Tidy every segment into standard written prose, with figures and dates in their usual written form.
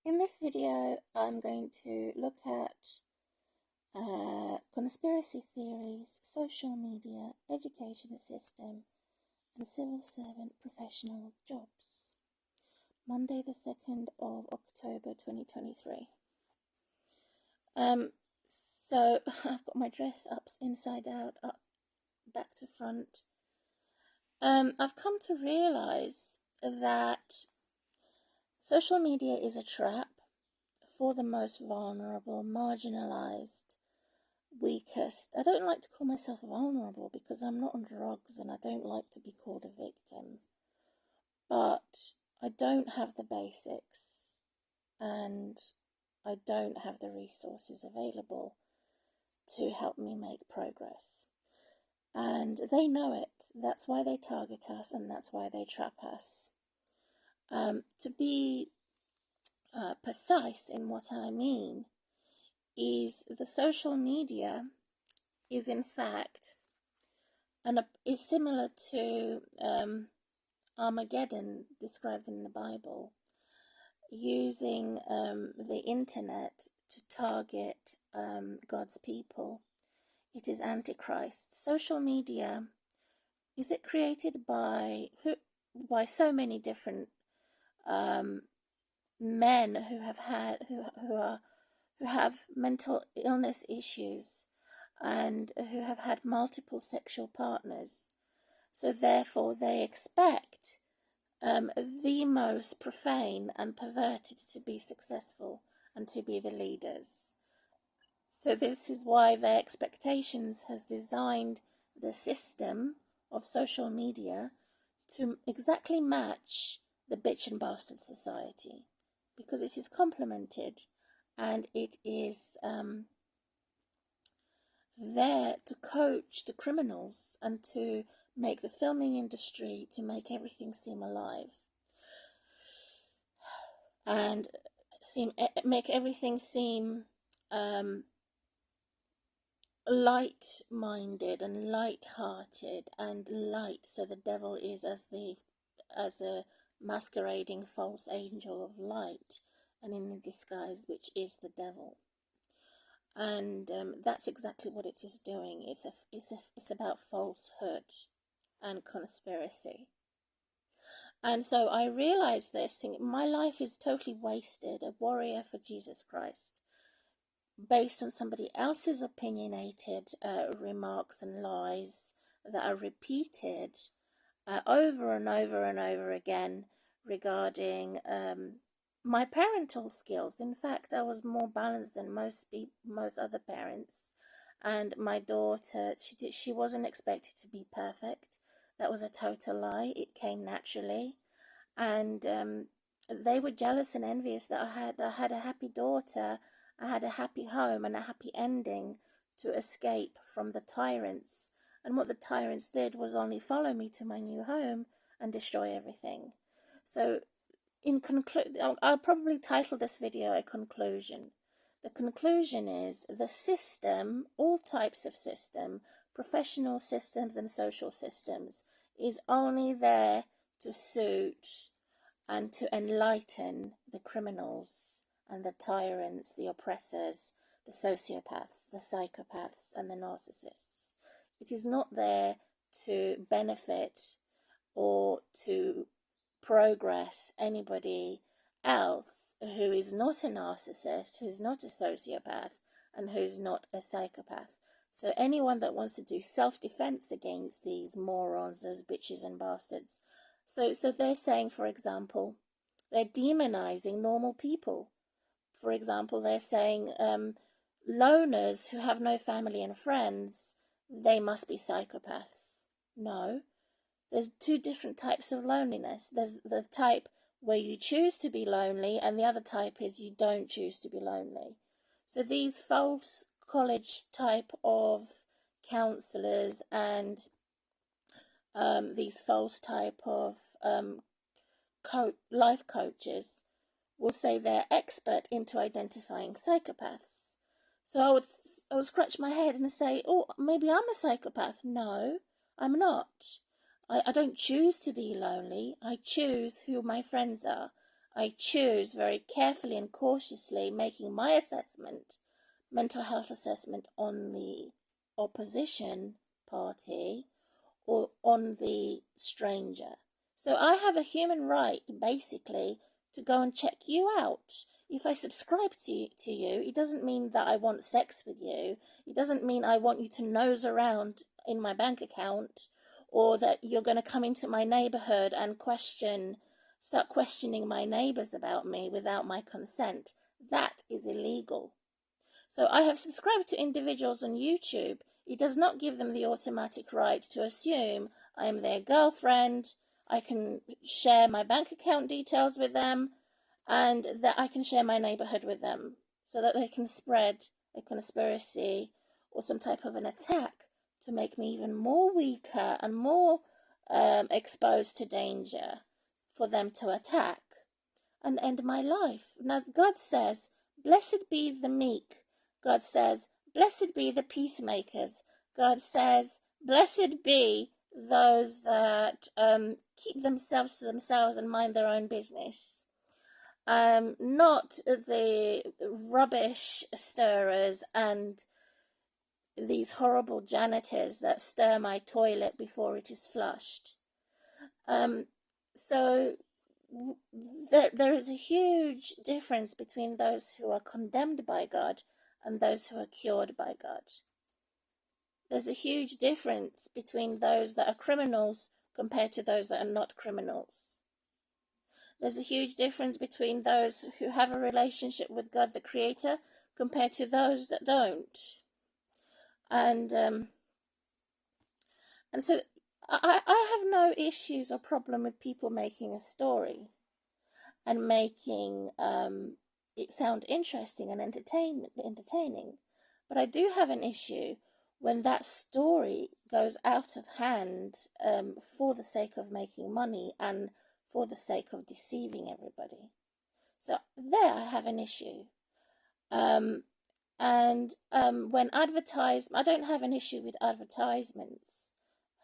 In this video, I'm going to look at conspiracy theories, social media, education system, and civil servant professional jobs. Monday the 2nd of October 2023. So I've got my dress up inside out, up back to front. I've come to realise that social media is a trap for the most vulnerable, marginalised, weakest. I don't like to call myself vulnerable because I'm not on drugs and I don't like to be called a victim. But I don't have the basics and I don't have the resources available to help me make progress. And they know it. That's why they target us and that's why they trap us. To be precise in what I mean is the social media is in fact is similar to Armageddon described in the Bible, using the internet to target God's people. It is Antichrist. Social media, is it created by so many different men who have mental illness issues and who have had multiple sexual partners. So therefore they expect the most profane and perverted to be successful and to be the leaders. So this is why their expectations has designed the system of social media to exactly match the bitch and bastard society, because it is complemented and it is there to coach the criminals and to make the filming industry, to make everything seem alive and make everything seem light-minded and light-hearted and light, so the devil is as a masquerading false angel of light and in the disguise which is the devil. And that's exactly what it is doing. It's about falsehood and conspiracy. And so I realized this thing. My life is totally wasted, a warrior for Jesus Christ, based on somebody else's opinionated remarks and lies that are repeated over and over and over again regarding my parental skills. In fact, I was more balanced than most other parents, and my daughter, she wasn't expected to be perfect. That was a total lie. It came naturally, and they were jealous and envious that I had a happy daughter. I had a happy home and a happy ending to escape from the tyrants. And what the tyrants did was only follow me to my new home and destroy everything. So I'll probably title this video a conclusion. The conclusion is the system, all types of system, professional systems and social systems, is only there to suit and to enlighten the criminals and the tyrants, the oppressors, the sociopaths, the psychopaths, and the narcissists. It is not there to benefit or to progress anybody else who is not a narcissist, who's not a sociopath, and who's not a psychopath. So anyone that wants to do self-defense against these morons, those bitches and bastards. So they're saying, for example, they're demonizing normal people. For example, they're saying loners who have no family and friends, they must be psychopaths. No. There's two different types of loneliness. There's the type where you choose to be lonely, and the other type is you don't choose to be lonely. So these false college type of counselors and these false type of life coaches will say they're expert into identifying psychopaths. So I would scratch my head and say, oh, maybe I'm a psychopath. No, I'm not. I don't choose to be lonely. I choose who my friends are. I choose very carefully and cautiously, making my assessment, mental health assessment, on the opposition party or on the stranger. So I have a human right, basically, to go and check you out. If I subscribe to you, it doesn't mean that I want sex with you. It doesn't mean I want you to nose around in my bank account, or that you're going to come into my neighborhood and start questioning my neighbors about me without my consent. That is illegal. So I have subscribed to individuals on YouTube. It does not give them the automatic right to assume I am their girlfriend. I can share my bank account details with them, and that I can share my neighborhood with them, so that they can spread a conspiracy or some type of an attack to make me even more weaker and more exposed to danger for them to attack and end my life. Now, God says, blessed be the meek. God says, blessed be the peacemakers. God says, blessed be those that keep themselves to themselves and mind their own business. Not the rubbish stirrers and these horrible janitors that stir my toilet before it is flushed. So there is a huge difference between those who are condemned by God and those who are cured by God. There's a huge difference between those that are criminals compared to those that are not criminals. There's a huge difference between those who have a relationship with God the Creator compared to those that don't. And so I have no issues or problem with people making a story and making it sound interesting and entertaining. But I do have an issue when that story goes out of hand for the sake of making money and for the sake of deceiving everybody. So there I have an issue. When I don't have an issue with advertisements.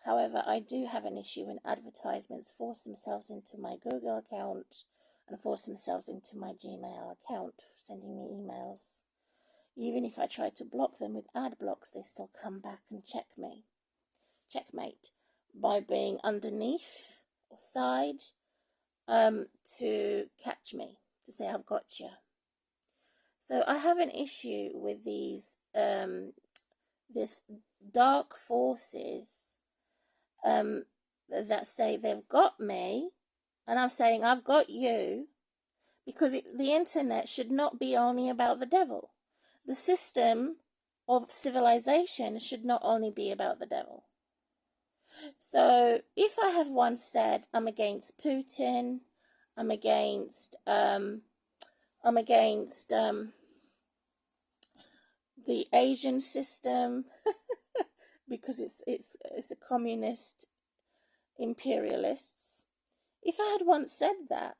However, I do have an issue when advertisements force themselves into my Google account and force themselves into my Gmail account, sending me emails. Even if I try to block them with ad blocks, they still come back and checkmate by being underneath or side to catch me, to say I've got you. So I have an issue with these this dark forces that say they've got me, and I'm saying I've got you, because the internet should not be only about the devil. The system of civilization should not only be about the devil. So if I have once said I'm against Putin, I'm against the Asian system because it's a communist imperialists. If I had once said that,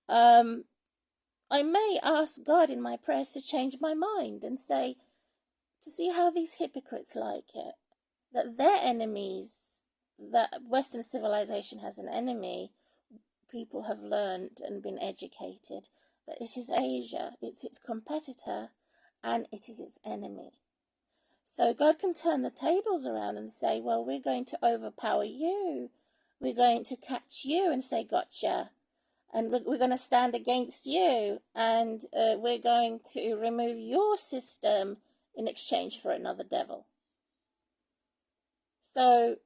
I may ask God in my prayers to change my mind and say, to see how these hypocrites like it, that their enemies, that Western civilization has an enemy. People have learned and been educated that it is Asia, it's its competitor, and it is its enemy. So God can turn the tables around and say, well, we're going to overpower you. We're going to catch you and say, gotcha. And we're going to stand against you, and we're going to remove your system in exchange for another devil. So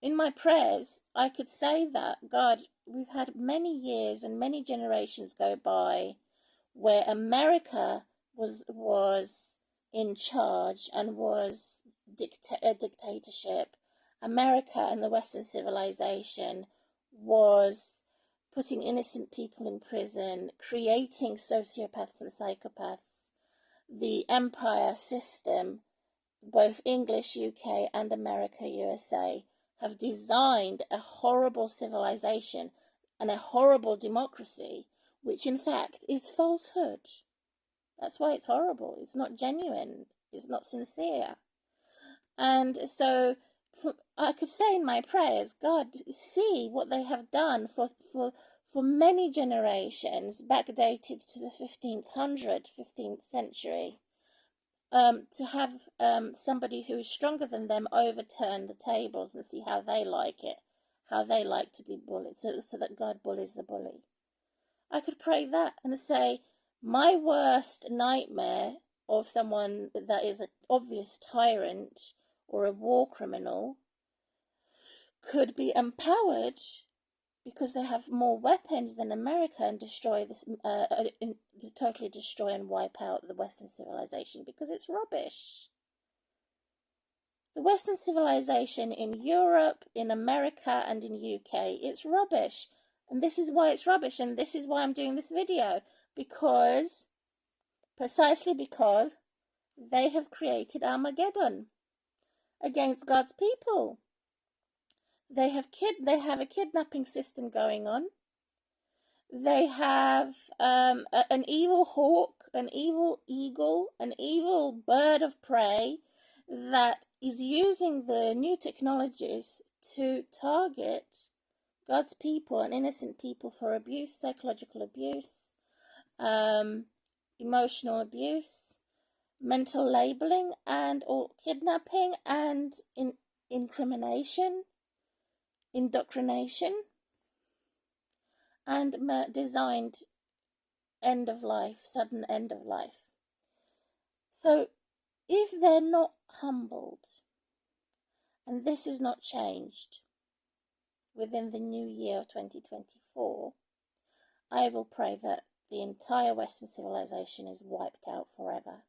in my prayers, I could say that, God, we've had many years and many generations go by where America was in charge and was a dictatorship. America and the Western civilization was putting innocent people in prison, creating sociopaths and psychopaths. The empire system, both English UK and America USA, have designed a horrible civilization and a horrible democracy, which in fact is falsehood. That's why it's horrible. It's not genuine. It's not sincere. And so I could say in my prayers, God, see what they have done for for many generations, backdated to the 15th century, to have somebody who is stronger than them overturn the tables and see how they like it, how they like to be bullied, so that God bullies the bully. I could pray that and say, my worst nightmare of someone that is an obvious tyrant or a war criminal could be empowered because they have more weapons than America and destroy this, totally destroy and wipe out the Western civilization, because it's rubbish. The Western civilization in Europe, in America, and in UK, it's rubbish. And this is why it's rubbish, and this is why I'm doing this video, precisely because they have created Armageddon against God's people. They have a kidnapping system going on. They have an evil hawk, an evil eagle, an evil bird of prey that is using the new technologies to target God's people and innocent people for abuse, psychological abuse, emotional abuse, mental labeling, and or kidnapping and incrimination, indoctrination, and designed sudden end of life. So if they're not humbled, and this is not changed within the new year of 2024, I will pray that the entire Western civilization is wiped out forever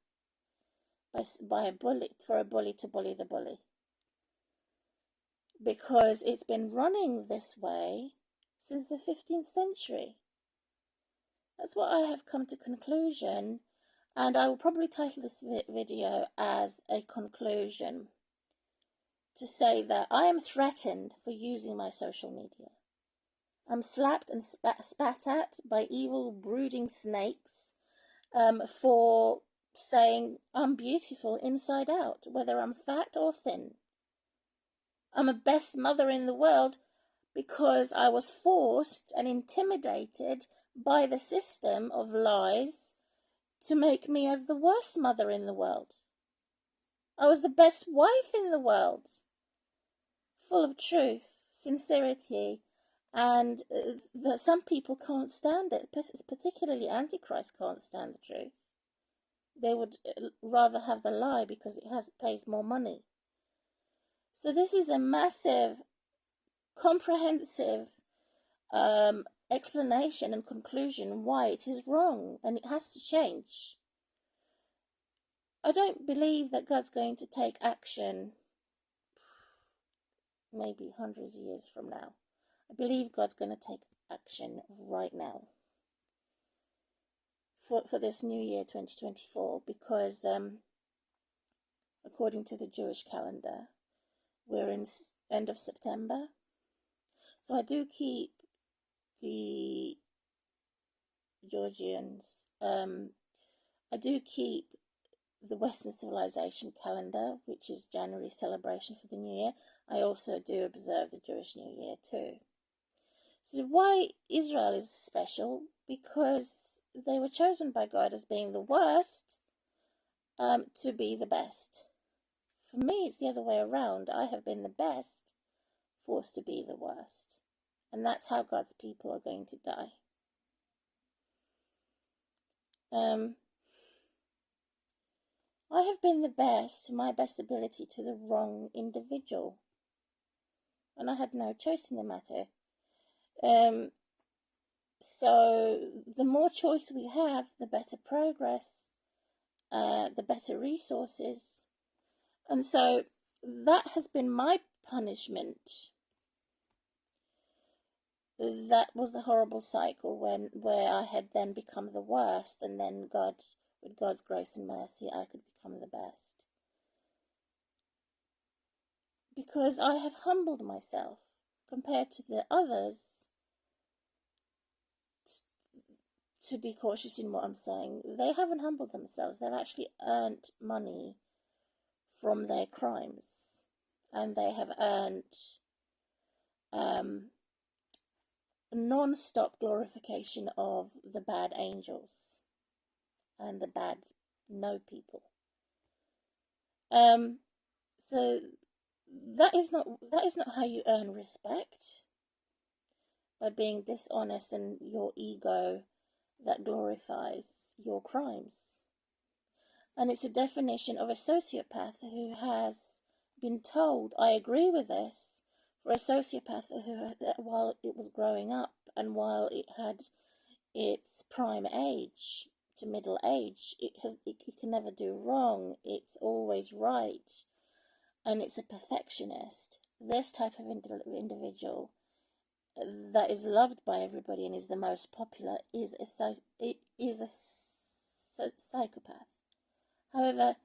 by a bully, for a bully to bully the bully. Because it's been running this way since the 15th century. That's what I have come to conclusion, and I will probably title this video as a conclusion, to say that I am threatened for using my social media. I'm slapped and spat at by evil brooding snakes for saying I'm beautiful inside out, whether I'm fat or thin. I'm a best mother in the world because I was forced and intimidated by the system of lies to make me as the worst mother in the world. I was the best wife in the world, full of truth, sincerity, and that some people can't stand it, particularly Antichrist can't stand the truth. They would rather have the lie because it pays more money. So this is a massive, comprehensive explanation and conclusion why it is wrong, and it has to change. I don't believe that God's going to take action maybe hundreds of years from now. I believe God's going to take action right now for this new year 2024, because according to the Jewish calendar, we're in end of September. So I do keep the Georgians, I do keep the Western civilization calendar, which is January celebration for the New Year. I also do observe the Jewish New Year too. So why Israel is special? Because they were chosen by God as being the worst to be the best. For me, it's the other way around. I have been the best, forced to be the worst. And that's how God's people are going to die. I have been the best, to my best ability, to the wrong individual. And I had no choice in the matter. So the more choice we have, the better progress, the better resources. And so that has been my punishment. That was the horrible cycle where I had then become the worst, and then God, with God's grace and mercy, I could become the best. Because I have humbled myself compared to the others. To be cautious in what I'm saying, they haven't humbled themselves. They've actually earned money from their crimes, and they have earned non-stop glorification of the bad angels and the bad no people. So that is not how you earn respect, by being dishonest and your ego that glorifies your crimes. And it's a definition of a sociopath who has been told, I agree with this, for a sociopath who, while it was growing up and while it had its prime age to middle age, it can never do wrong. It's always right, and it's a perfectionist. This type of individual that is loved by everybody and is the most popular is a psychopath. However,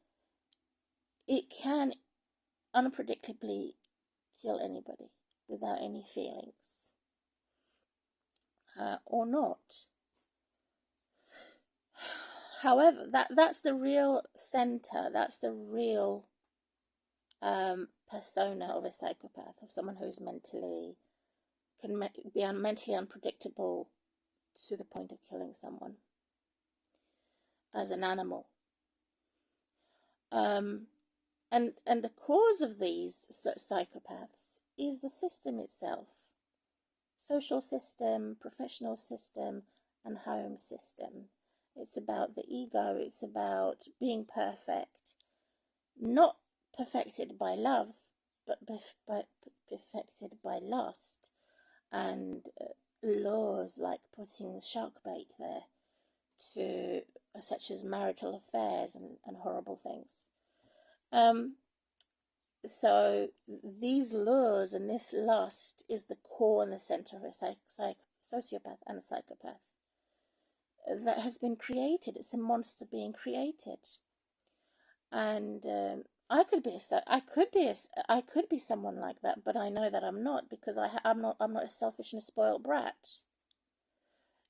it can unpredictably kill anybody without any feelings, or not. However, that's the real center, that's the real persona of a psychopath, of someone who's mentally unpredictable to the point of killing someone as an animal. And the cause of these psychopaths is the system itself. Social system, professional system, and home system. It's about the ego, it's about being perfect. Not perfected by love, but perfected by lust and laws like putting the shark bait there, to such as marital affairs and horrible things. So these laws and this lust is the core and the center of a sociopath and a psychopath that has been created. It's a monster being created, and I could be someone like that, but I know that I'm not, because I'm not a selfish and spoiled brat.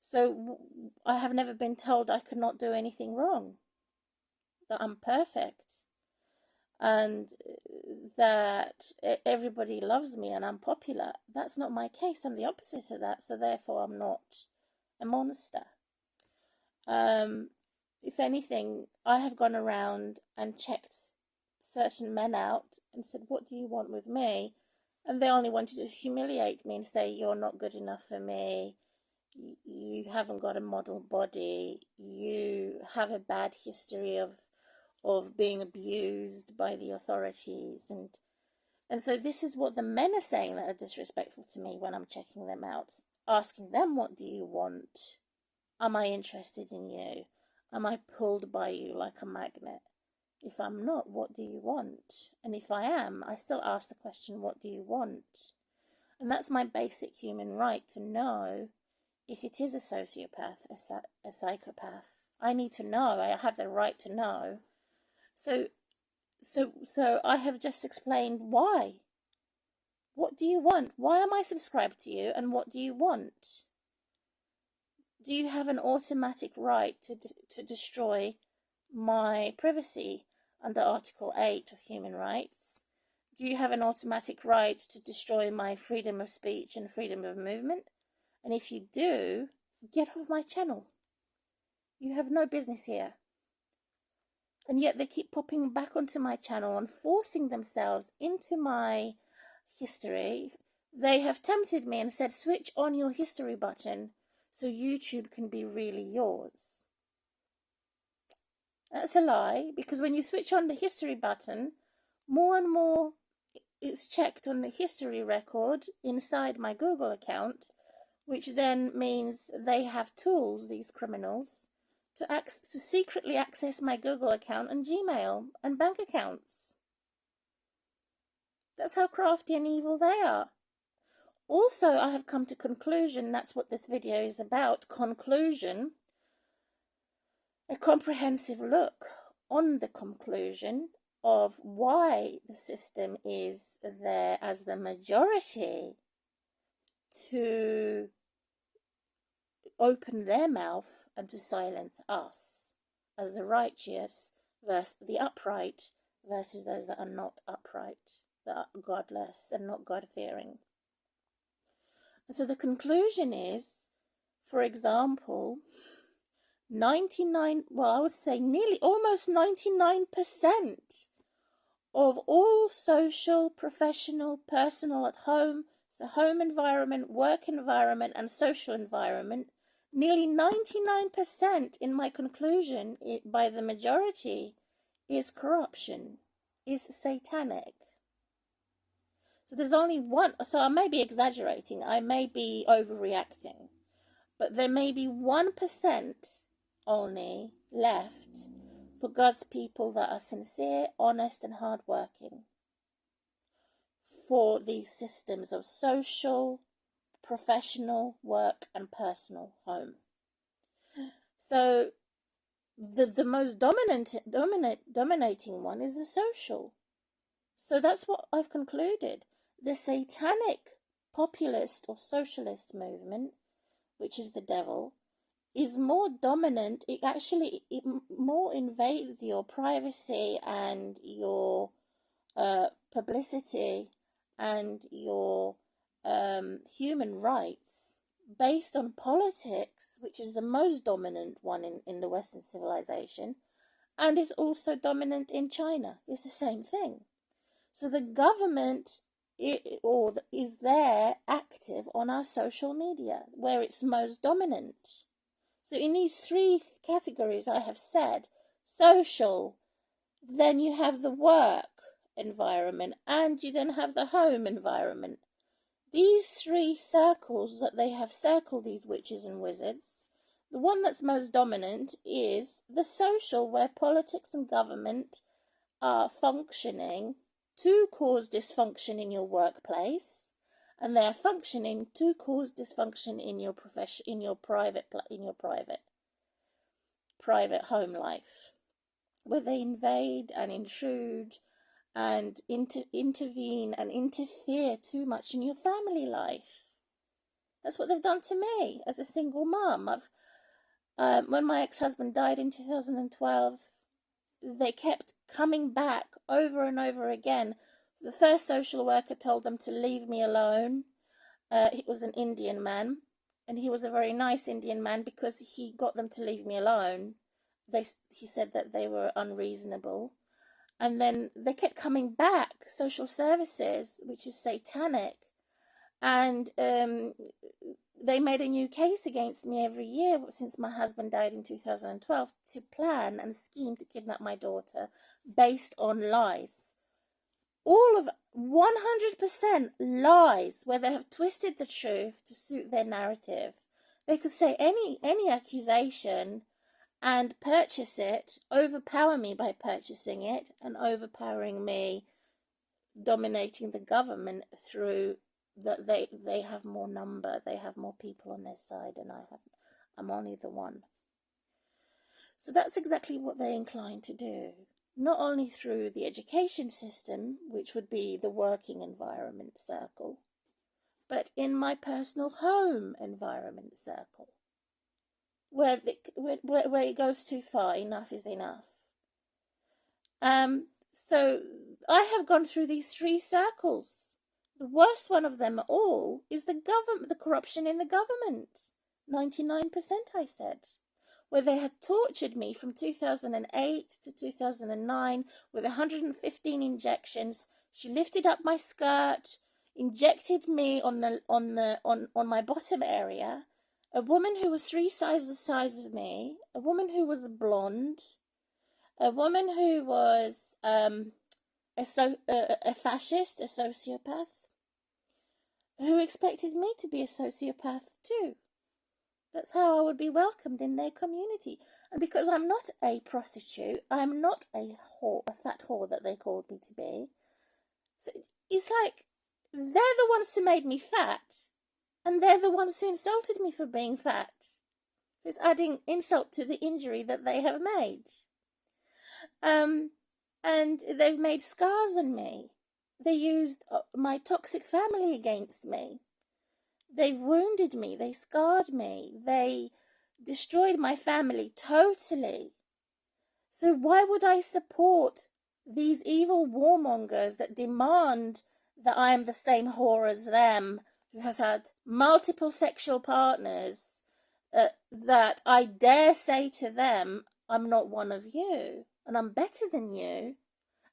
So I have never been told I could not do anything wrong, that I'm perfect, and that everybody loves me and I'm popular. That's not my case. I'm the opposite of that, so therefore I'm not a monster. If anything, I have gone around and checked certain men out and said, what do you want with me? And they only wanted to humiliate me and say, you're not good enough for me, you haven't got a model body, you have a bad history of being abused by the authorities, and so this is what the men are saying that are disrespectful to me when I'm checking them out, asking them, what do you want? Am I interested in you? Am I pulled by you like a magnet? If I'm not, what do you want? And if I am, I still ask the question, what do you want? And that's my basic human right, to know if it is a sociopath, a psychopath. I need to know. I have the right to know. So I have just explained why. What do you want? Why am I subscribed to you, and what do you want? Do you have an automatic right to destroy my privacy under Article 8 of Human Rights? Do you have an automatic right to destroy my freedom of speech and freedom of movement? And if you do, get off my channel. You have no business here. And yet they keep popping back onto my channel and forcing themselves into my history. They have tempted me and said, switch on your history button so YouTube can be really yours. That's a lie, because when you switch on the history button, more and more it's checked on the history record inside my Google account, which then means they have tools, these criminals, to secretly access my Google account and Gmail and bank accounts. That's how crafty and evil they are. Also, I have come to conclusion, that's what this video is about, conclusion, a comprehensive look on the conclusion of why the system is there as the majority to open their mouth and to silence us as the righteous versus the upright versus those that are not upright, that are godless and not God-fearing. So the conclusion is, for example, I would say nearly almost 99% of all social, professional, personal, at home, the home environment, work environment, and social environment, nearly 99% in my conclusion by the majority is corruption, is satanic. So there's only one, so I may be exaggerating, I may be overreacting, but there may be 1% only left for God's people that are sincere, honest, and hardworking for these systems of social, professional, work, and personal home. So the most dominating one is the social. So that's what I've concluded. The satanic populist or socialist movement, which is the devil, is more dominant. It more invades your privacy and your publicity and your human rights based on politics, which is the most dominant one in the Western civilization, and is also dominant in China. It's the same thing. So the government is there active on our social media where it's most dominant. So in these three categories I have said, social, then you have the work environment, and you then have the home environment. These three circles that they have circled, these witches and wizards, the one that's most dominant is the social, where politics and government are functioning to cause dysfunction in your workplace, and they are functioning to cause dysfunction in your profession, in your private home life, where they invade and intrude and intervene and interfere too much in your family life. That's what they've done to me as a single mum. When my ex-husband died in 2012, they kept coming back over and over again. The first social worker told them to leave me alone. He was an Indian man, and he was a very nice Indian man because he got them to leave me alone. He said that they were unreasonable. And then they kept coming back, social services, which is satanic. And they made a new case against me every year since my husband died in 2012 to plan and scheme to kidnap my daughter based on lies. All of 100% lies, where they have twisted the truth to suit their narrative. They could say any accusation and purchase it, overpower me by purchasing it, and overpowering me, dominating the government through that they have more number, they have more people on their side, and I'm only the one. So that's exactly what they're inclined to do, not only through the education system, which would be the working environment circle, but in my personal home environment circle, where it goes too far. Enough is enough. So I have gone through these three circles. The worst one of them all is the corruption in the government. 99%, I said, where they had tortured me from 2008 to 2009 with 115 injections. She lifted up my skirt, injected me on my bottom area. A woman who was 3 sizes the size of me, a woman who was blonde, a woman who was a fascist, a sociopath, who expected me to be a sociopath too. That's how I would be welcomed in their community. And because I'm not a prostitute, I'm not a fat whore that they called me to be. So it's like they're the ones who made me fat, and they're the ones who insulted me for being fat. It's adding insult to the injury that they have made. And they've made scars on me. They used my toxic family against me. They've wounded me. They scarred me. They destroyed my family totally. So why would I support these evil warmongers that demand that I am the same whore as them, who has had multiple sexual partners, that I dare say to them, I'm not one of you, and I'm better than you,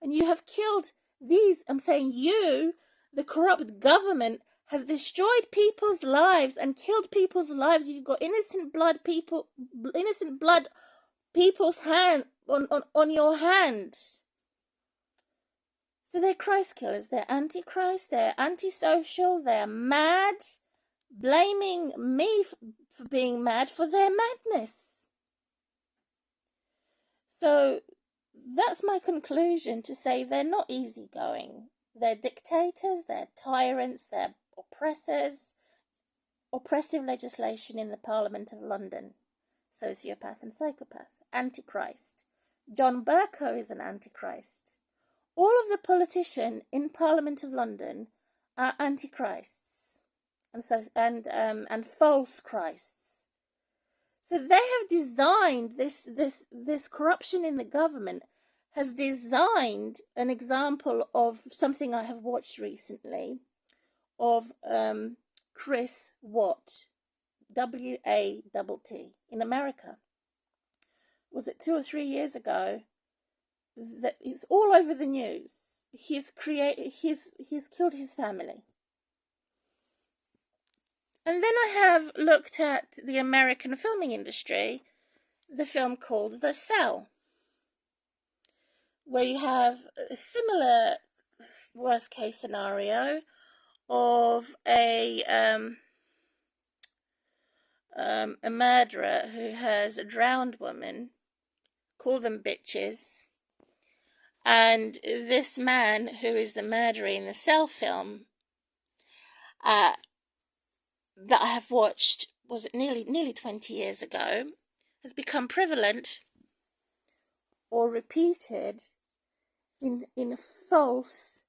and you have killed these. I'm saying you, the corrupt government, has destroyed people's lives and killed people's lives. You've got innocent blood people's hand on your hand. So they're Christ killers, they're anti-Christ, they're antisocial, they're mad, blaming me for being mad for their madness. So that's my conclusion, to say they're not easygoing. They're dictators, they're tyrants, they're oppressors. Oppressive legislation in the Parliament of London. Sociopath and psychopath. Antichrist. John Bercow is an antichrist. All of the politicians in Parliament of London are antichrists and false Christs. So they have designed this corruption in the government, has designed an example of something I have watched recently of Chris Watt, W-A-T-T, in America. Was it 2 or 3 years ago? That it's all over the news. He's killed his family. And then I have looked at the American filming industry, the film called The Cell, where you have a similar worst case scenario of a murderer who has a drowned woman, call them bitches, and this man who is the murderer in the Cell film that I have watched, was it nearly 20 years ago, has become prevalent or repeated in a false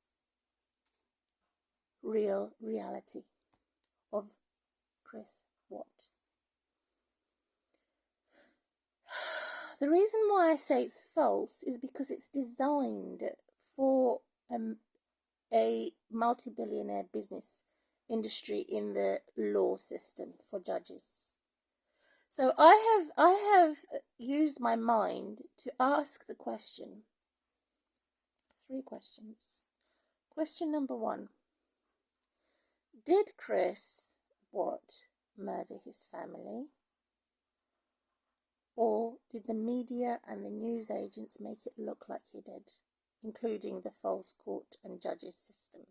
reality of Chris Watt. The reason why I say it's false is because it's designed for a multi-billionaire business industry in the law system for judges. So I have used my mind to ask the question, 3 questions. Question number 1. Did Chris Watt murder his family? Or did the media and the news agents make it look like he did, including the false court and judges system?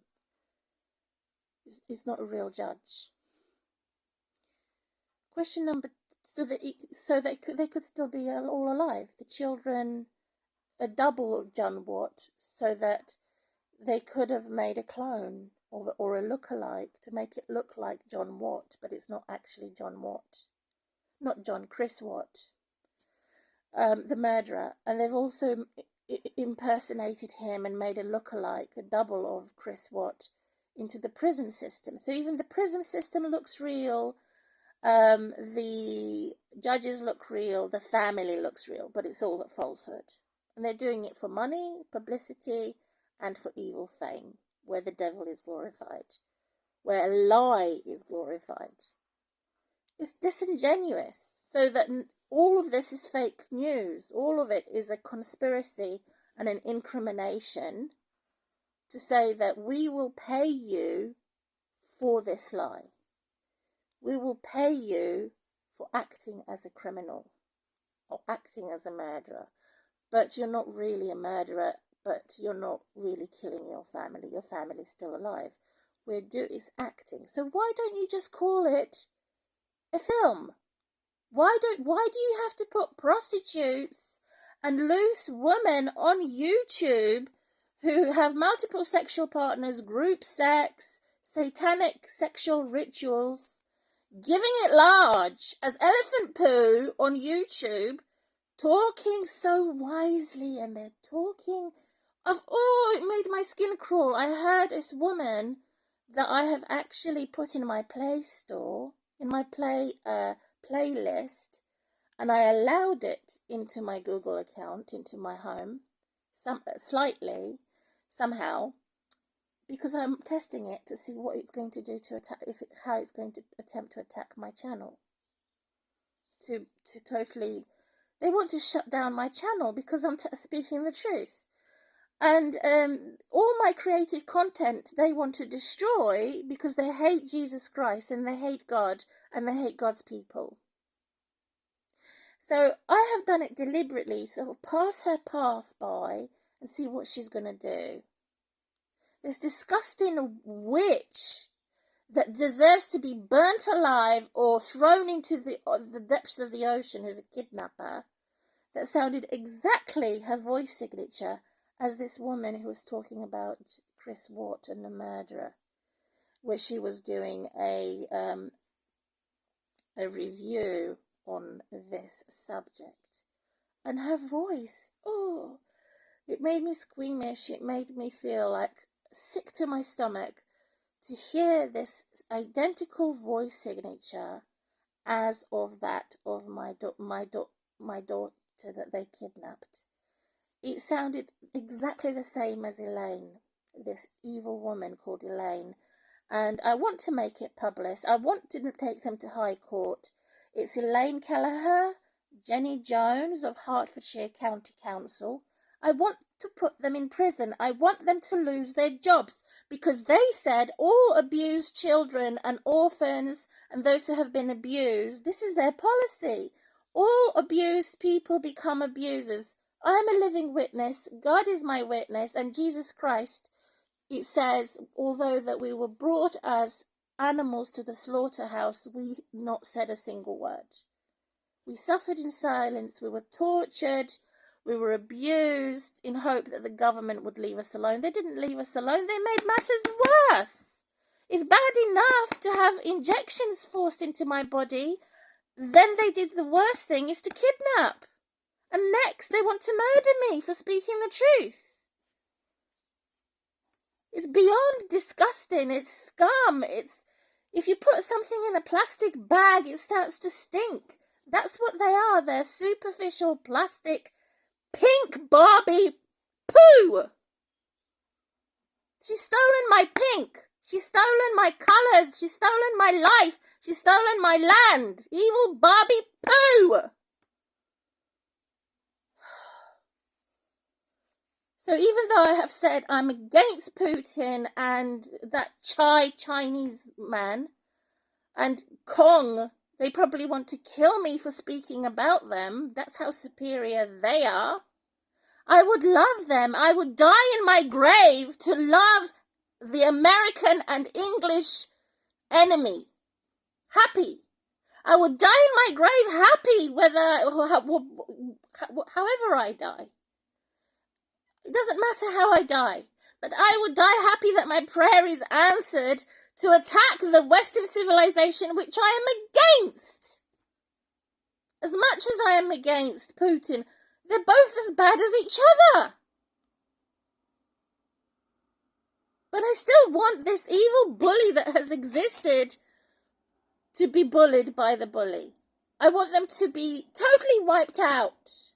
He's not a real judge. Question number, so they could still be all alive. The children, a double of John Watt, so that they could have made a clone or a look-alike to make it look like John Watt, but it's not actually John Watt, not Chris Watt, the murderer. And they've also impersonated him and made a look-alike, a double of Chris Watt, into the prison system. So even the prison system looks real, the judges look real, the family looks real, but it's all a falsehood. And they're doing it for money, publicity, and for evil fame, where the devil is glorified, where a lie is glorified. It's disingenuous, so that all of this is fake news. All of it is a conspiracy and an incrimination to say that we will pay you for this lie. We will pay you for acting as a criminal or acting as a murderer. But you're not really a murderer, but you're not really killing your family. Your family's still alive. It's acting. So why don't you just call it a film? Why do you have to put prostitutes and loose women on YouTube who have multiple sexual partners, group sex, satanic sexual rituals, giving it large as elephant poo on YouTube, talking so wisely, and they're talking of, it made my skin crawl. I heard this woman that I have actually put in my Play Store, in my playlist, and I allowed it into my Google account, into my home, somehow. because I'm testing it to see what it's going to do to attack, how it's going to attempt to attack my channel. To totally, they want to shut down my channel because I'm speaking the truth. And all my creative content they want to destroy because they hate Jesus Christ and they hate God and they hate God's people. So I have done it deliberately, so pass her path by and see what she's going to do. This disgusting witch that deserves to be burnt alive or thrown into the depths of the ocean, who's a kidnapper, that sounded exactly her voice signature as this woman who was talking about Chris Watt and the murderer, where she was doing a review on this subject. And her voice, oh, it made me squeamish. It made me feel like sick to my stomach to hear this identical voice signature as of that of my daughter that they kidnapped. It sounded exactly the same as Elaine, this evil woman called Elaine. And I want to make it public. I want to take them to High Court. It's Elaine Kelleher, Jenny Jones of Hertfordshire County Council. I want to put them in prison. I want them to lose their jobs because they said all abused children and orphans and those who have been abused, this is their policy. All abused people become abusers. I'm a living witness. God is my witness, and Jesus Christ. It says, although that we were brought as animals to the slaughterhouse, we not said a single word. We suffered in silence. We were tortured. We were abused in hope that the government would leave us alone. They didn't leave us alone. They made matters worse. It's bad enough to have injections forced into my body. Then they did the worst thing, is to kidnap. And next they want to murder me for speaking the truth. It's beyond disgusting. It's scum. It's, if you put something in a plastic bag, it starts to stink. That's what they are. They're superficial plastic pink Barbie poo. She's stolen my pink. She's stolen my colours. She's stolen my life. She's stolen my land. Evil Barbie poo. So even though I have said I'm against Putin and that Chinese man and Kong, they probably want to kill me for speaking about them. That's how superior they are. I would love them. I would die in my grave to love the American and English enemy. Happy. I would die in my grave happy, however I die. It doesn't matter how I die, but I would die happy that my prayer is answered to attack the Western civilization which I am against. As much as I am against Putin, they're both as bad as each other. But I still want this evil bully that has existed to be bullied by the bully. I want them to be totally wiped out,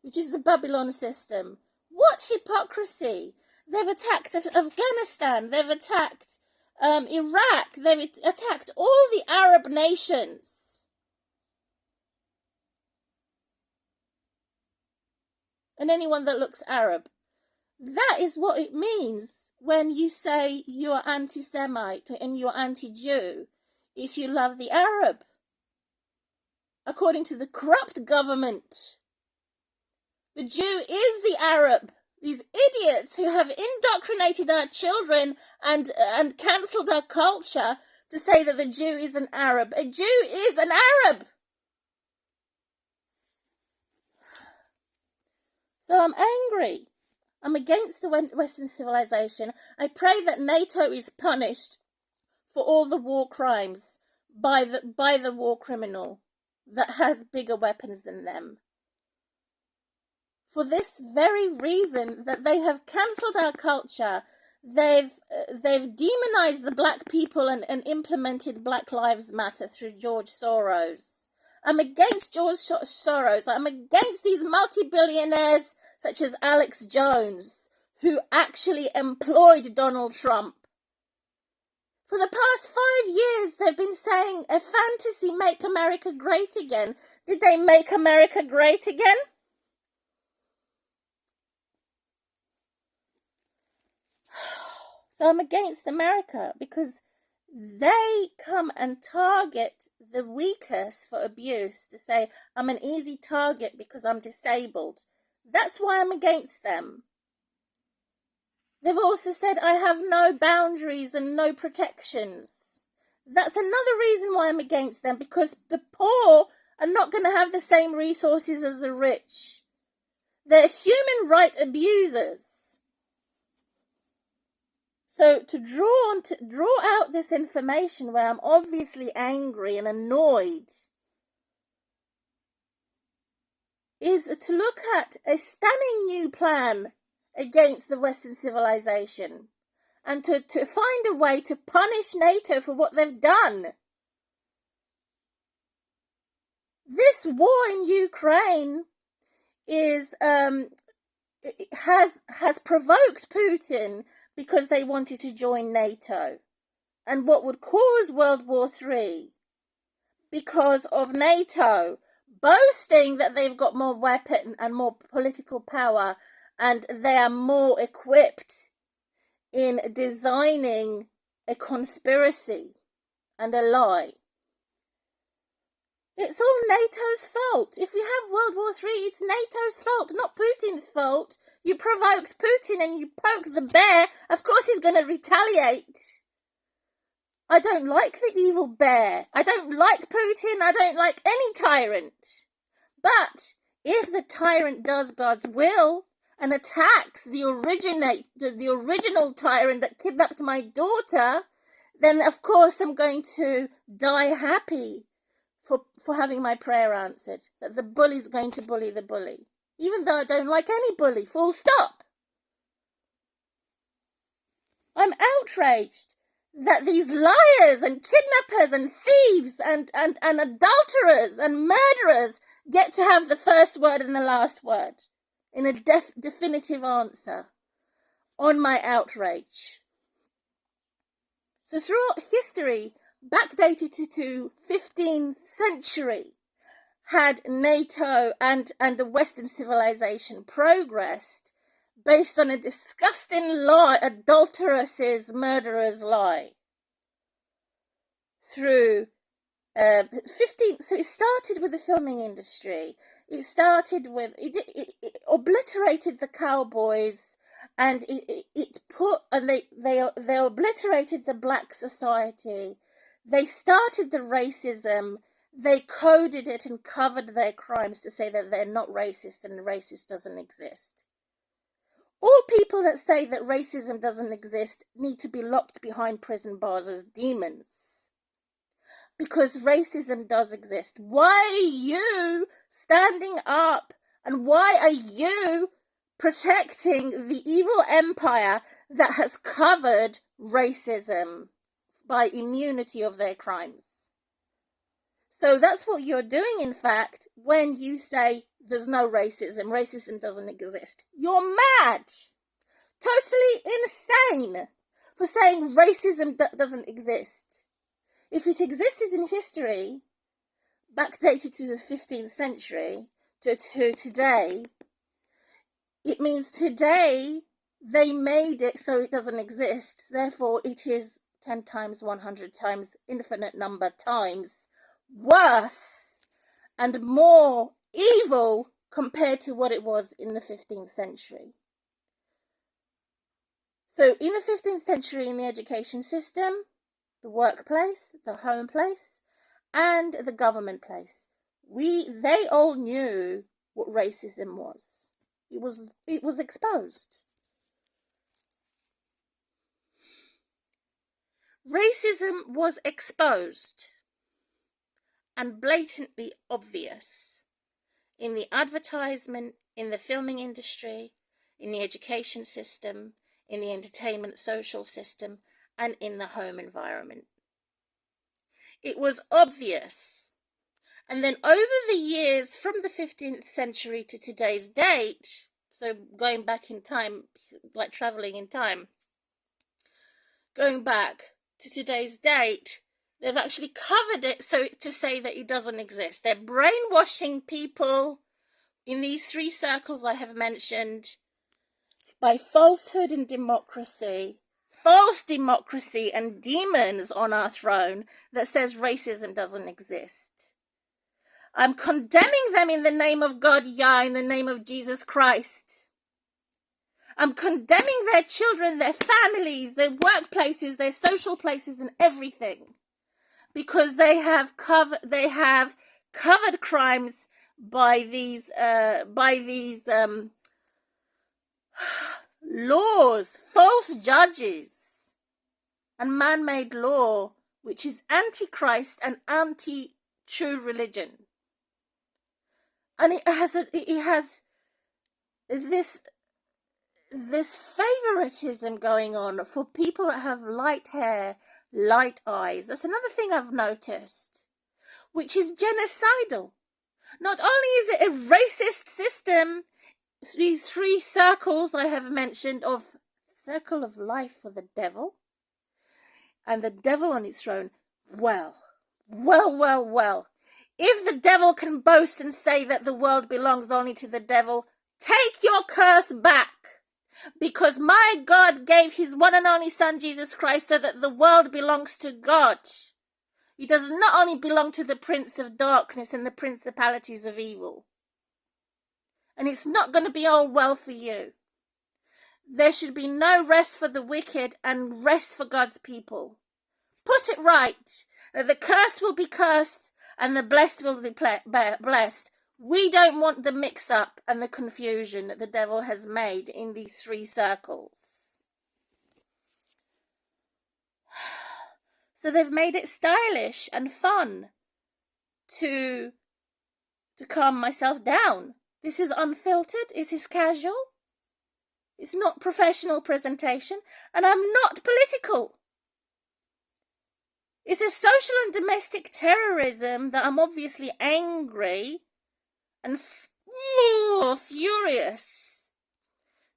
which is the Babylon system. What hypocrisy! They've attacked Afghanistan, they've attacked Iraq, they've attacked all the Arab nations. And anyone that looks Arab. That is what it means when you say you're anti-Semite and you're anti-Jew if you love the Arab. According to the corrupt government, the Jew is the Arab. These idiots who have indoctrinated our children and cancelled our culture to say that the Jew is an Arab. A Jew is an Arab. So I'm angry. I'm against the Western civilization. I pray that NATO is punished for all the war crimes by the war criminal that has bigger weapons than them. For this very reason, that they have cancelled our culture, they've demonized the black people and implemented Black Lives Matter through George Soros. I'm against George Soros. I'm against these multi-billionaires such as Alex Jones, who actually employed Donald Trump. For the past 5 years, they've been saying a fantasy, make America great again. Did they make America great again? So I'm against America because they come and target the weakest for abuse to say, I'm an easy target because I'm disabled. That's why I'm against them. They've also said I have no boundaries and no protections. That's another reason why I'm against them, because the poor are not going to have the same resources as the rich. They're human right abusers. So to draw out this information where I'm obviously angry and annoyed is to look at a stunning new plan against the Western civilization and to find a way to punish NATO for what they've done. This war in Ukraine has provoked Putin because they wanted to join NATO, and what would cause World War III because of NATO boasting that they've got more weapon and more political power and they are more equipped in designing a conspiracy and a lie. It's all NATO's fault. If we have World War III, it's NATO's fault, not Putin's fault. You provoked Putin and you poked the bear. Of course he's going to retaliate. I don't like the evil bear. I don't like Putin. I don't like any tyrant. But if the tyrant does God's will and attacks the original tyrant that kidnapped my daughter, then of course I'm going to die happy for having my prayer answered, that the bully's going to bully the bully, even though I don't like any bully, full stop. I'm outraged that these liars and kidnappers and thieves and adulterers and murderers get to have the first word and the last word in a definitive answer on my outrage. So throughout history, backdated to 15th century, had NATO and the Western civilization progressed based on a disgusting lie, adulterous, murderous lie. Through 15th, so it started with the filming industry. It started with, it obliterated the cowboys, and they obliterated the black society. They started the racism. They coded it and covered their crimes to say that they're not racist and racist doesn't exist. All people that say that racism doesn't exist need to be locked behind prison bars as demons. Because racism does exist. Why are you standing up and why are you protecting the evil empire that has covered racism by immunity of their crimes? So that's what you're doing, in fact, when you say there's no racism. Racism doesn't exist. You're mad. Totally insane for saying racism doesn't exist. If it existed in history, backdated to the 15th century, to today, it means today they made it so it doesn't exist. Therefore, it is 10 times, 100 times, infinite number times worse and more evil compared to what it was in the 15th century. So in the 15th century, in the education system, the workplace, the home place, and the government place, they all knew what racism was. It was exposed. Racism was exposed and blatantly obvious in the advertisement, in the filming industry, in the education system, in the entertainment social system, and in the home environment. It was obvious. And then over the years, from the 15th century to today's date, So going back in time, like traveling in time, going back to today's date, they've actually covered it so to say that it doesn't exist. They're brainwashing people in these three circles I have mentioned by falsehood and democracy, false democracy and demons on our throne that says racism doesn't exist. I'm condemning them in the name of God, Yah, in the name of Jesus Christ. I'm condemning their children, their families, their workplaces, their social places, and everything, because they have covered crimes by these laws, false judges, and man-made law, which is anti-Christ and anti-true religion. And it has this favoritism going on for people that have light hair, light eyes. That's another thing I've noticed, which is genocidal. Not only is it a racist system, these three circles I have mentioned of circle of life for the devil and the devil on its throne. Well. If the devil can boast and say that the world belongs only to the devil, take your curse back. Because my God gave his one and only Son, Jesus Christ, so that the world belongs to God. It does not only belong to the prince of darkness and the principalities of evil. And it's not going to be all well for you. There should be no rest for the wicked and rest for God's people. Put it right, that the cursed will be cursed and the blessed will be blessed. We don't want the mix-up and the confusion that the devil has made in these three circles. So they've made it stylish and fun to calm myself down. This is unfiltered. This is casual. It's not professional presentation. And I'm not political. It's a social and domestic terrorism that I'm obviously angry and furious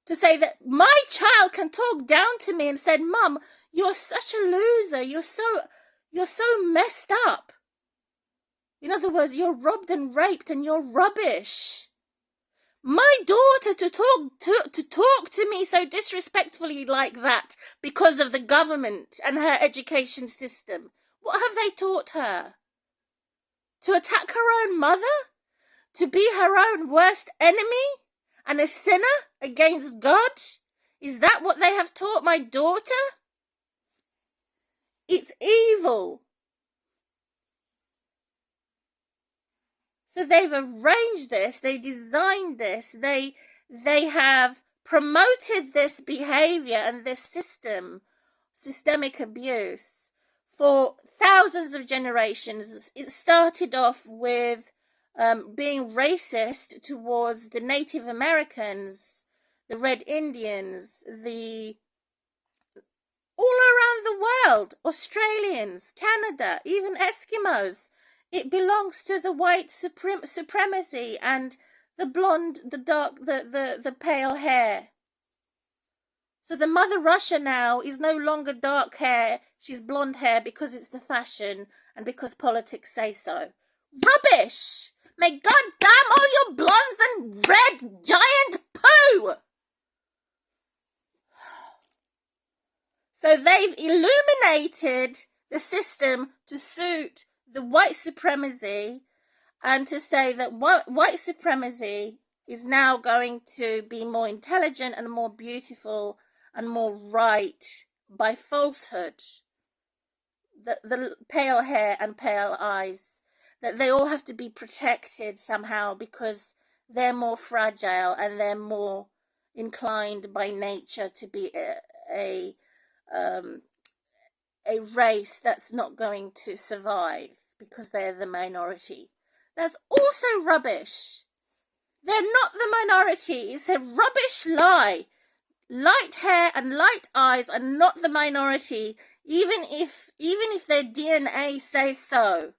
to say that my child can talk down to me and said, "Mum, you're such a loser. You're so messed up. In other words, you're robbed and raped and you're rubbish." My daughter to talk to me so disrespectfully like that because of the government and her education system. What have they taught her? To attack her own mother? To be her own worst enemy and a sinner against God? Is that what they have taught my daughter? It's evil. So they've arranged this, they designed this, they have promoted this behavior and this systemic abuse for thousands of generations. It started off with being racist towards the Native Americans, the Red Indians, all around the world, Australians, Canada, even Eskimos. It belongs to the white supremacy and the blonde, the dark, the pale hair. So the Mother Russia now is no longer dark hair, she's blonde hair because it's the fashion and because politics say so. Rubbish! May God damn all your blondes and red giant poo! So they've illuminated the system to suit the white supremacy and to say that white supremacy is now going to be more intelligent and more beautiful and more right by falsehood. The pale hair and pale eyes, that they all have to be protected somehow because they're more fragile and they're more inclined by nature to be a race that's not going to survive because they're the minority. That's also rubbish. They're not the minority. It's a rubbish lie. Light hair and light eyes are not the minority, even if their DNA says so.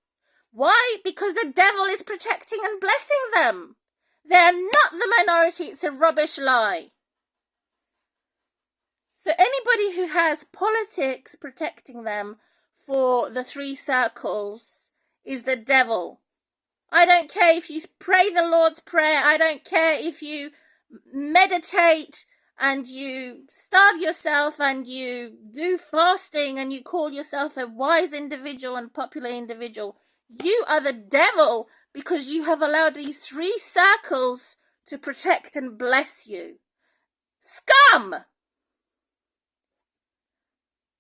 Why? Because the devil is protecting and blessing them. They're not the minority. It's a rubbish lie. So anybody who has politics protecting them for the three circles is the devil. I don't care if you pray the Lord's Prayer. I don't care if you meditate and you starve yourself and you do fasting and you call yourself a wise individual and popular individual. You are the devil because you have allowed these three circles to protect and bless you. Scum!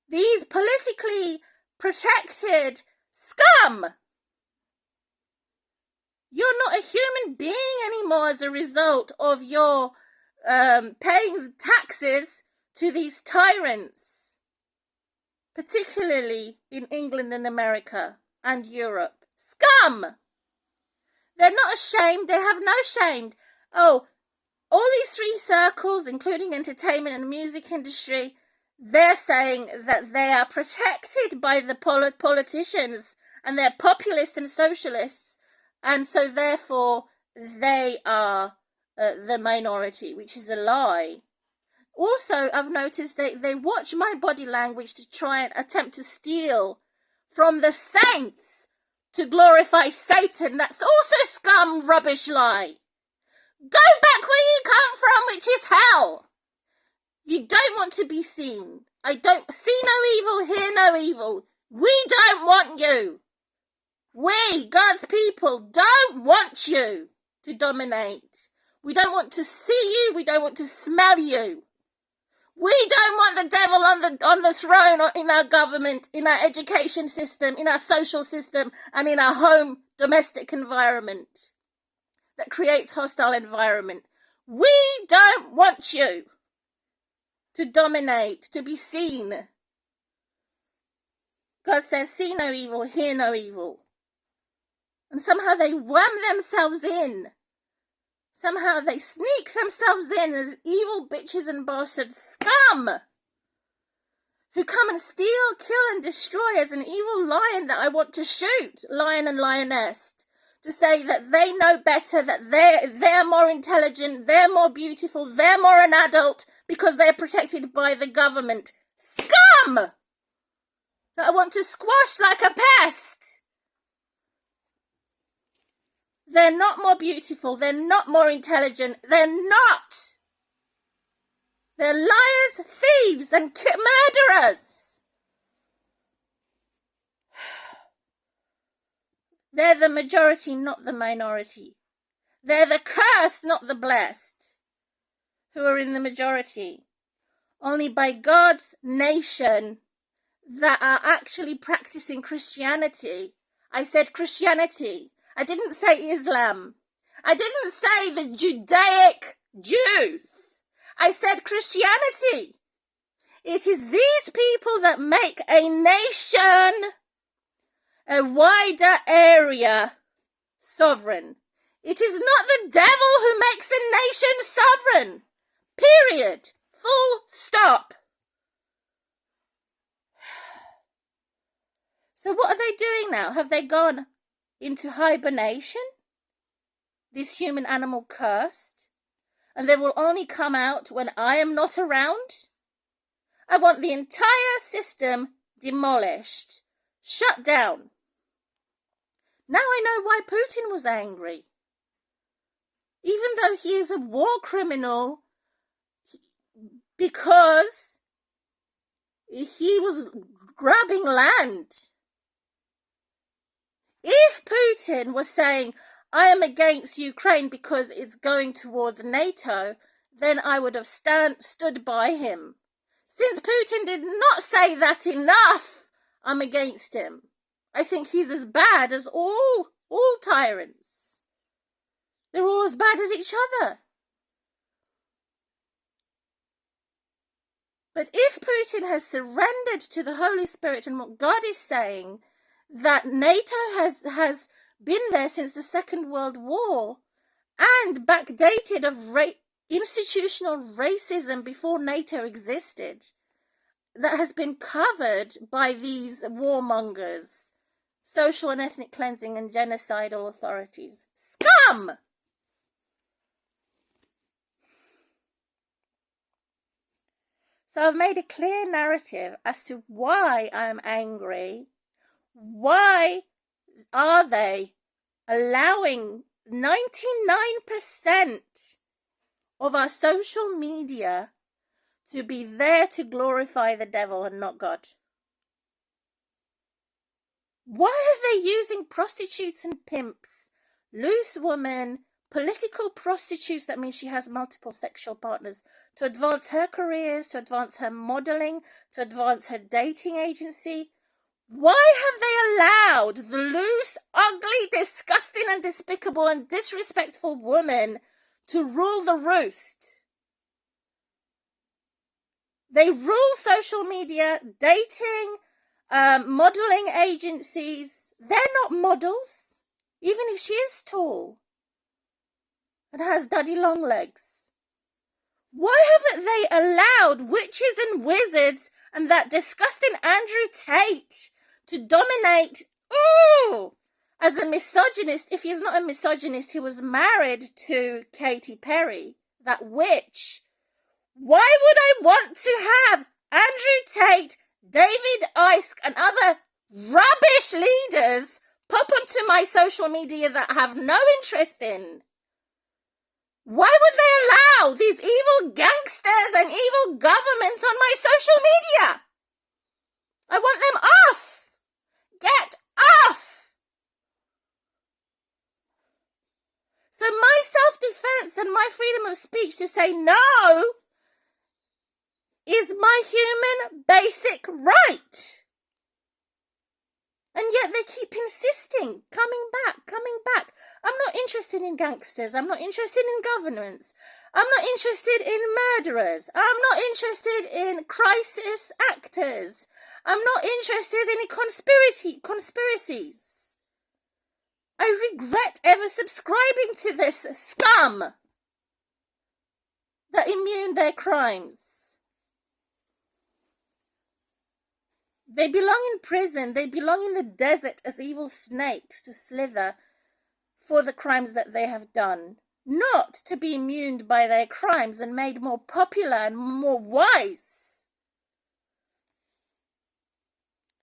These politically protected scum! You're not a human being anymore as a result of your paying taxes to these tyrants, particularly in England and America and Europe. Scum! They're not ashamed. They have no shame. Oh, all these three circles, including entertainment and music industry, they're saying that they are protected by the politicians and they're populist and socialists, and so therefore they are the minority, which is a lie. Also, I've noticed they watch my body language to try and attempt to steal from the saints to glorify Satan. That's also scum, rubbish lie. Go back where you come from, which is hell. You don't want to be seen. I don't see no evil, hear no evil. We don't want you. We, God's people, don't want you to dominate. We don't want to see you. We don't want to smell you. We don't want the devil on the throne or in our government, in our education system, in our social system, and in our home domestic environment that creates hostile environment. We don't want you to dominate, to be seen. God says, see no evil, hear no evil. And somehow they worm themselves in. Somehow they sneak themselves in as evil bitches and bastards, scum, who come and steal, kill and destroy as an evil lion that I want to shoot, lion and lioness, to say that they know better, that they're more intelligent, they're more beautiful, they're more an adult because they're protected by the government. Scum! That I want to squash like a pest. They're not more beautiful. They're not more intelligent. They're not. They're liars, thieves, and murderers. They're the majority, not the minority. They're the cursed, not the blessed, who are in the majority. Only by God's nation that are actually practicing Christianity. I said Christianity. I didn't say Islam. I didn't say the Judaic Jews. I said Christianity. It is these people that make a nation, a wider area, sovereign. It is not the devil who makes a nation sovereign. Period. Full stop. So what are they doing now? Have they gone into hibernation? This human animal cursed? And they will only come out when I am not around? I want the entire system demolished, shut down. Now I know why Putin was angry. Even though he is a war criminal, because he was grabbing land. If Putin was saying, I am against Ukraine because it's going towards NATO, then I would have stood by him. Since Putin did not say that enough, I'm against him. I think he's as bad as all tyrants. They're all as bad as each other. But if Putin has surrendered to the Holy Spirit and what God is saying, that NATO has been there since the Second World War and backdated of institutional racism before NATO existed, that has been covered by these warmongers, social and ethnic cleansing and genocidal authorities. Scum! So I've made a clear narrative as to why I'm angry. Why are they allowing 99% of our social media to be there to glorify the devil and not God? Why are they using prostitutes and pimps, loose women, political prostitutes, that means she has multiple sexual partners, to advance her careers, to advance her modeling, to advance her dating agency? Why have they allowed the loose, ugly, disgusting and despicable and disrespectful woman to rule the roost? They rule social media, dating, modeling agencies. They're not models, even if she is tall and has daddy long legs. Why haven't they allowed witches and wizards and that disgusting Andrew Tate to dominate? Ooh, as a misogynist, if he's not a misogynist, he was married to Katy Perry, that witch. Why would I want to have Andrew Tate, David Icke and other rubbish leaders pop onto my social media that I have no interest in? Why would they allow these evil gangsters and evil governments on my social media? I want them off. Get off. So my self-defense and my freedom of speech to say no is my human basic right. And yet they keep insisting, coming back. I'm not interested in gangsters. I'm not interested in governments. I'm not interested in murderers. I'm not interested in crisis actors. I'm not interested in conspiracies. I regret ever subscribing to this scum that immune their crimes. They belong in prison. They belong in the desert as evil snakes to slither for the crimes that they have done, not to be immune by their crimes and made more popular and more wise.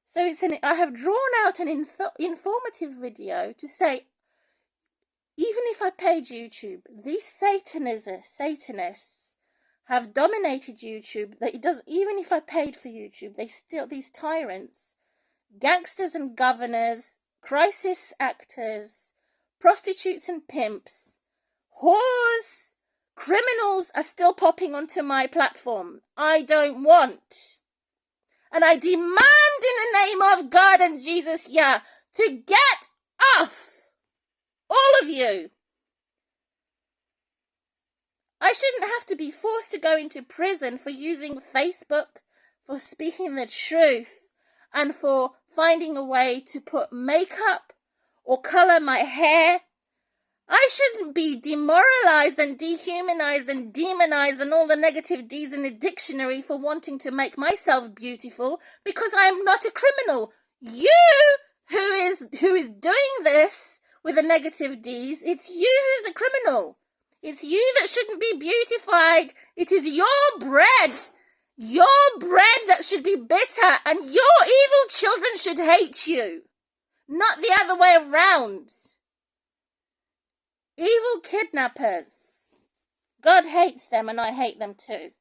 So I have drawn out an informative video to say, even if I paid YouTube, these Satanists have dominated YouTube. Even if I paid for YouTube, these tyrants, gangsters and governors, crisis actors, prostitutes and pimps, whores, criminals are still popping onto my platform. I don't want. And I demand in the name of God and Jesus, to get off. All of you. I shouldn't have to be forced to go into prison for using Facebook, for speaking the truth, and for finding a way to put makeup or colour my hair. I shouldn't be demoralised and dehumanised and demonised and all the negative D's in the dictionary for wanting to make myself beautiful because I am not a criminal. You who is doing this with the negative D's, it's you who's the criminal. It's you that shouldn't be beautified. It is your bread that should be bitter, and your evil children should hate you, not the other way around. Evil kidnappers. God hates them and I hate them too.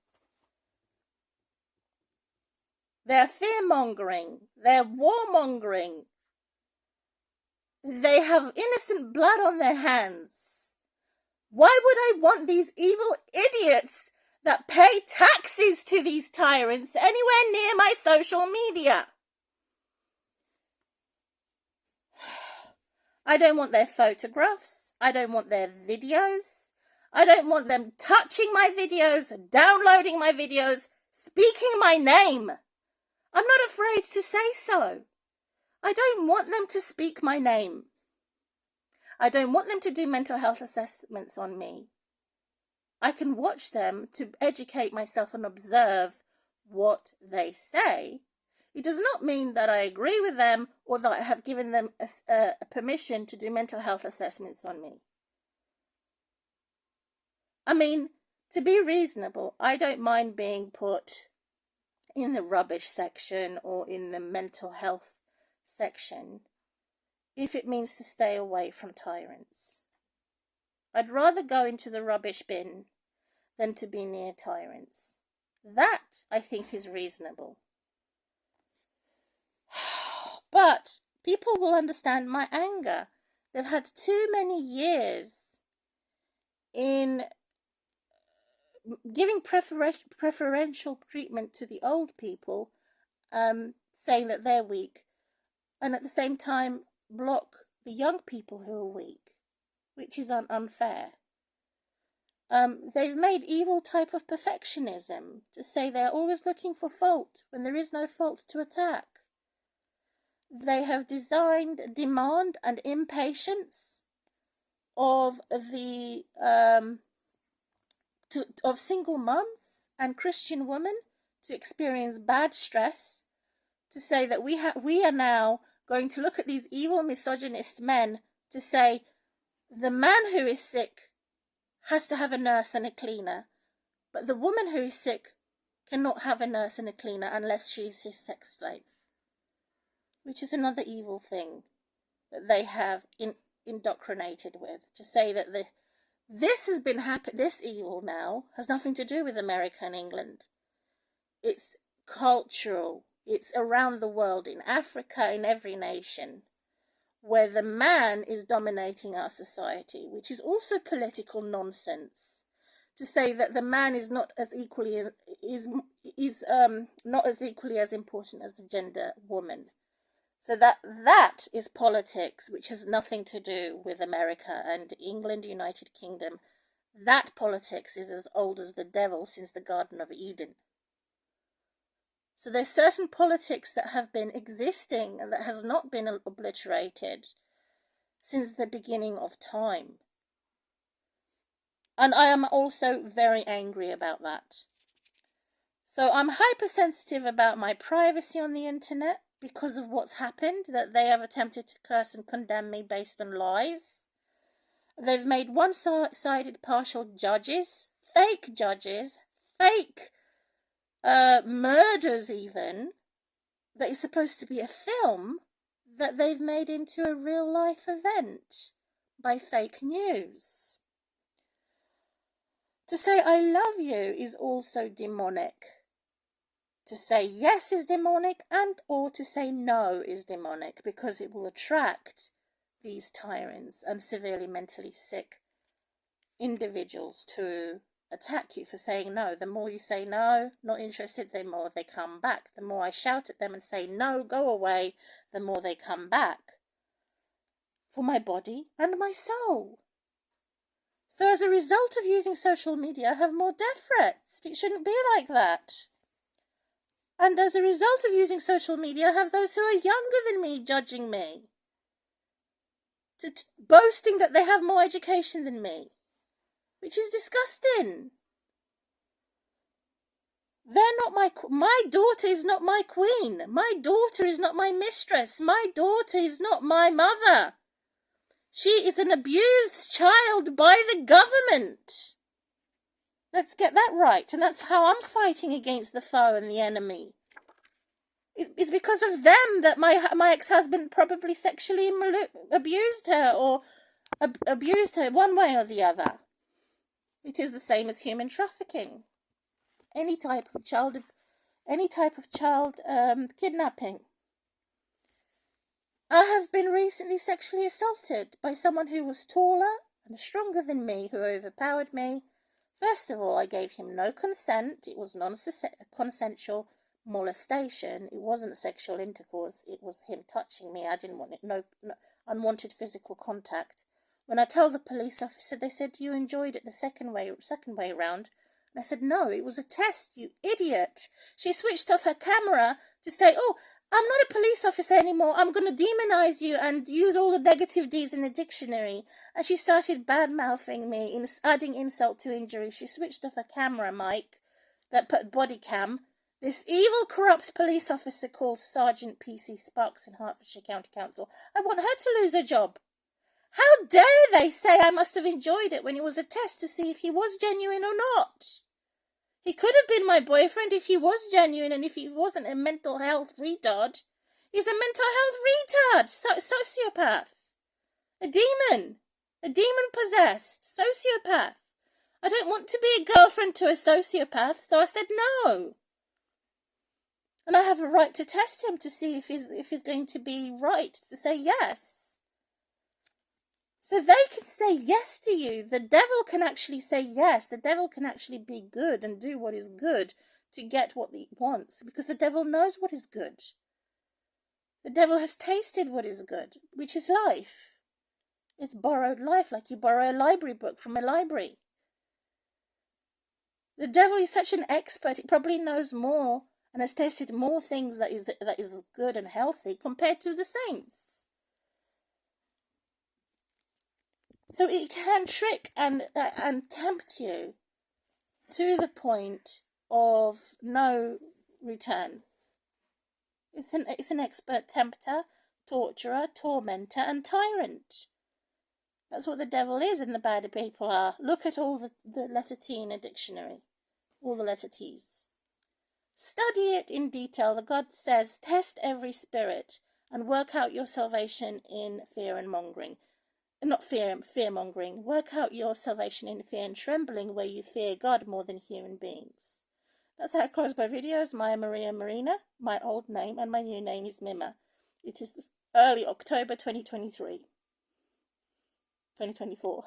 They're fear-mongering. They're warmongering. They have innocent blood on their hands. Why would I want these evil idiots that pay taxes to these tyrants anywhere near my social media? I don't want their photographs. I don't want their videos. I don't want them touching my videos, downloading my videos, speaking my name. I'm not afraid to say so. I don't want them to speak my name. I don't want them to do mental health assessments on me. I can watch them to educate myself and observe what they say. It does not mean that I agree with them or that I have given them a permission to do mental health assessments on me. I mean, to be reasonable, I don't mind being put in the rubbish section or in the mental health section if it means to stay away from tyrants. I'd rather go into the rubbish bin than to be near tyrants. That, I think, is reasonable. But people will understand my anger. They've had too many years in giving preferential treatment to the old people, saying that they're weak, and at the same time block the young people who are weak, which is unfair. They've made evil type of perfectionism to say they're always looking for fault when there is no fault to attack. They have designed demand and impatience of the of single mums and Christian women to experience bad stress, to say that we are now going to look at these evil misogynist men to say the man who is sick has to have a nurse and a cleaner, but the woman who is sick cannot have a nurse and a cleaner unless she is his sex slave, which is another evil thing that they have indoctrinated with, to say that this has been this evil now has nothing to do with America and England. It's cultural. It's around the world, in Africa, in every nation, where the man is dominating our society, which is also political nonsense. To say that the man is not as equally not as equally as important as the gender woman. So that is politics, which has nothing to do with America and England, United Kingdom. That politics is as old as the devil since the Garden of Eden. So there's certain politics that have been existing and that has not been obliterated since the beginning of time. And I am also very angry about that. So I'm hypersensitive about my privacy on the internet because of what's happened, that they have attempted to curse and condemn me based on lies. They've made one-sided partial judges, fake murders even, that is supposed to be a film, that they've made into a real-life event by fake news. To say I love you is also demonic. To say yes is demonic, and or to say no is demonic, because it will attract these tyrants and severely mentally sick individuals to attack you for saying no. The more you say no, not interested, the more they come back. The more I shout at them and say no, go away, the more they come back. For my body and my soul. So as a result of using social media, I have more death threats. It shouldn't be like that. And as a result of using social media, I have those who are younger than me judging me. Boasting that they have more education than me. Which is disgusting. They're not my daughter is not my queen. My daughter is not my mistress. My daughter is not my mother. She is an abused child by the government. Let's get that right. And that's how I'm fighting against the foe and the enemy. It's because of them that my ex-husband probably sexually abused her or abused her one way or the other. It is the same as human trafficking. Any type of child kidnapping. I have been recently sexually assaulted by someone who was taller and stronger than me, who overpowered me. First of all, I gave him no consent. It was non-consensual molestation. It wasn't sexual intercourse. It was him touching me. I didn't want it. No unwanted physical contact. When I told the police officer, they said, "You enjoyed it the second way round." And I said, "No, it was a test, you idiot." She switched off her camera to say, "Oh, I'm not a police officer anymore. I'm going to demonize you and use all the negative D's in the dictionary." And she started bad-mouthing me, adding insult to injury. She switched off her camera mic, that put body cam. This evil, corrupt police officer called Sergeant P.C. Sparks in Hertfordshire County Council. I want her to lose her job. How dare they say I must have enjoyed it when it was a test to see if he was genuine or not? He could have been my boyfriend if he was genuine and if he wasn't a mental health retard. He's a mental health retard, sociopath, a demon possessed sociopath. I don't want to be a girlfriend to a sociopath, so I said no. And I have a right to test him to see if he's going to be right to say yes. So they can say yes to you. The devil can actually say yes. The devil can actually be good and do what is good to get what he wants, because the devil knows what is good. The devil has tasted what is good, which is life. It's borrowed life, like you borrow a library book from a library. The devil is such an expert, he probably knows more and has tasted more things that is good and healthy compared to the saints. So it can trick and tempt you to the point of no return. It's an expert tempter, torturer, tormentor, and tyrant. That's what the devil is, and the bad people are. Look at all the letter T in a dictionary. All the letter T's. Study it in detail. The God says, test every spirit and work out your salvation in fear and mongering. Not fear-mongering. Work out your salvation in fear and trembling, where you fear God more than human beings. That's how I close my videos. Maya Maria Marina, my old name, and my new name is Mima. It is early October 2024.